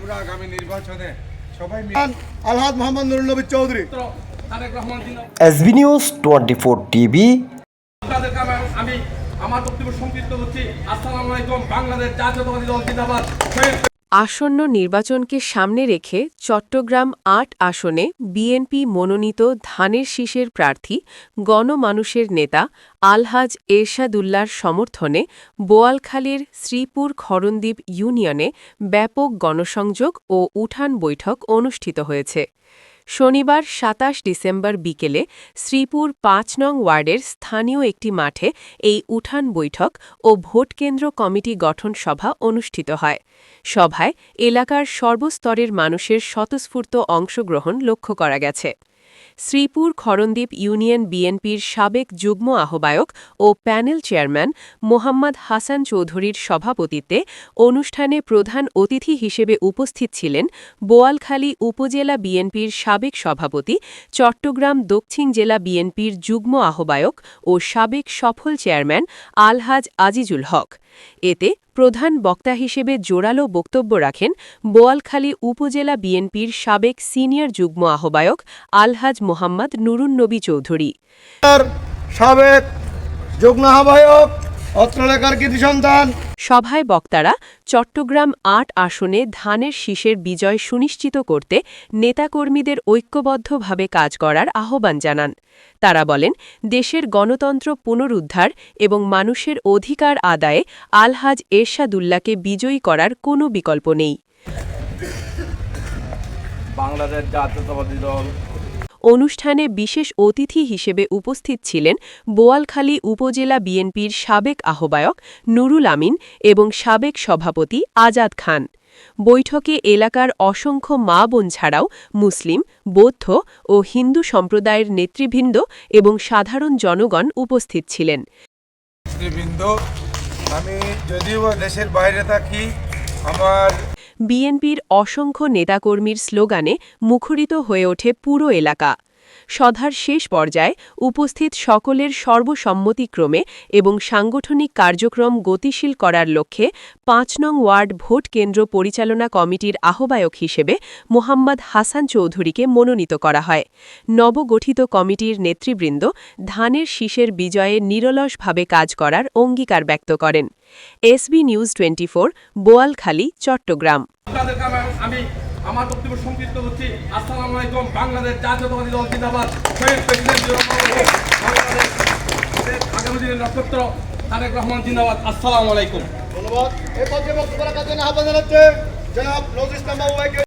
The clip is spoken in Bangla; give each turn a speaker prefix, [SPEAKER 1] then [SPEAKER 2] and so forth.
[SPEAKER 1] আমরা আগামী নির্বাচনে সবাই
[SPEAKER 2] আলহাজ মোহাম্মদ নুরুল নবী চৌধুরী
[SPEAKER 3] এসবি নিউজ 24 টিভি।
[SPEAKER 4] আমি আমার বক্তব্য সংক্ষিপ্ত করছি। আসসালামু আলাইকুম। বাংলাদেশ জাতীয়তাবাদী দল জিন্দাবাদ।
[SPEAKER 5] আসন্ন নির্বাচনকে সামনে রেখে চট্টগ্রাম ৮ আসনে বিএনপি মনোনীত ধানের শীষের প্রার্থী গণমানুষের নেতা আলহাজ এরশাদুল্লাহর সমর্থনে বোয়ালখালীর শ্রীপুর খরণদ্বীপ ইউনিয়নে ব্যাপক গণসংযোগ ও উঠান বৈঠক অনুষ্ঠিত হয়েছে। শনিবার ২৭ ডিসেম্বর বিকেলে শ্রীপুর ৫ নং ওয়ার্ডের স্থানীয় একটি মাঠে এই উঠান বৈঠক ও ভোটকেন্দ্র কমিটি গঠন সভা অনুষ্ঠিত হয়। সভায় এলাকার সর্বস্তরের মানুষের স্বতঃস্ফূর্ত অংশগ্রহণ লক্ষ্য করা গেছে। শ্রীপুর খরণদ্বীপ ইউনিয়ন বিএনপির সাবেক যুগ্ম আহ্বায়ক ও প্যানেল চেয়ারম্যান মোহাম্মদ হাসান চৌধুরীর সভাপতিত্বে অনুষ্ঠানে প্রধান অতিথি হিসেবে উপস্থিত ছিলেন বোয়ালখালী উপজেলা বিএনপির সাবেক সভাপতি, চট্টগ্রাম দক্ষিণ জেলা বিএনপির যুগ্ম আহ্বায়ক ও সাবেক সফল চেয়ারম্যান আলহাজ আজিজুল হক। এতে প্রধান বক্তা হিসেবে জোরালো বক্তব্য রাখেন বোয়ালখালী উপজেলা বিএনপির সাবেক সিনিয়র যুগ্ম আহ্বায়ক আলহাজ মোহাম্মদ নুরুন নবী চৌধুরী।
[SPEAKER 2] সাবেক যুগ্ম আহ্বায়ক অত্র এলাকার কৃতি সন্তান।
[SPEAKER 5] সভায় বক্তারা চট্টগ্রাম ৮ আসনে ধানের শীষের বিজয় সুনিশ্চিত করতে নেতাকর্মীদের ঐক্যবদ্ধভাবে কাজ করার আহ্বান জানান। তারা বলেন, দেশের গণতন্ত্র পুনরুদ্ধার এবং মানুষের অধিকার আদায়ে আলহাজ এরশাদুল্লাহকে বিজয়ী করার কোনো বিকল্প নেই।
[SPEAKER 4] বাংলাদেশ জাতীয়তাবাদী দল
[SPEAKER 5] অনুষ্ঠানে বিশেষ অতিথি হিসেবে উপস্থিত ছিলেন বোয়ালখালী উপজেলা বিএনপির সাবেক আহ্বায়ক নুরুল আমিন এবং সাবেক সভাপতি আজাদ খান। বৈঠকে এলাকার অসংখ্য মা বোন ছাড়াও মুসলিম, বৌদ্ধ ও হিন্দু সম্প্রদায়ের নেতৃবৃন্দ এবং সাধারণ জনগণ উপস্থিত ছিলেন।
[SPEAKER 1] আমি যদিও দেশের বাইরে থাকি, আমার
[SPEAKER 5] বিএনপির অসংখ্য নেতাকর্মীর স্লোগানে মুখরিত হয়ে ওঠে পুরো এলাকা। সভার শেষ পর্যায়ে উপস্থিত সকলের সর্বসম্মতিক্রমে এবং সাংগঠনিক কার্যক্রম গতিশীল করার লক্ষ্যে ৫ নং ওয়ার্ড ভোট কেন্দ্র পরিচালনা কমিটির আহ্বায়ক হিসেবে মোহাম্মদ হাসান চৌধুরীকে মনোনীত করা হয়। নবগঠিত কমিটির নেতৃবৃন্দ ধানের শীষের বিজয়ে নিরলসভাবে কাজ করার অঙ্গীকার ব্যক্ত করেন। SB news 24, Boalkhali, Chittagong.
[SPEAKER 4] আমি আমার বক্তব্য সংক্ষিপ্ত করছি। আসসালামু আলাইকুম। বাংলাদেশ জাতীয়তাবাদী দল জিন্দাবাদ। শহীদ প্রেসিডেন্ট আগামী দিনের নক্ষত্র তারেক রহমান জিন্দাবাদ। আসসালামু আলাইকুম।
[SPEAKER 2] ধন্যবাদ। এই পর্যায়ে বক্তব্য রাখার জন্য আহ্বান জানাচ্ছে জনাব নজরুল ইসলাম।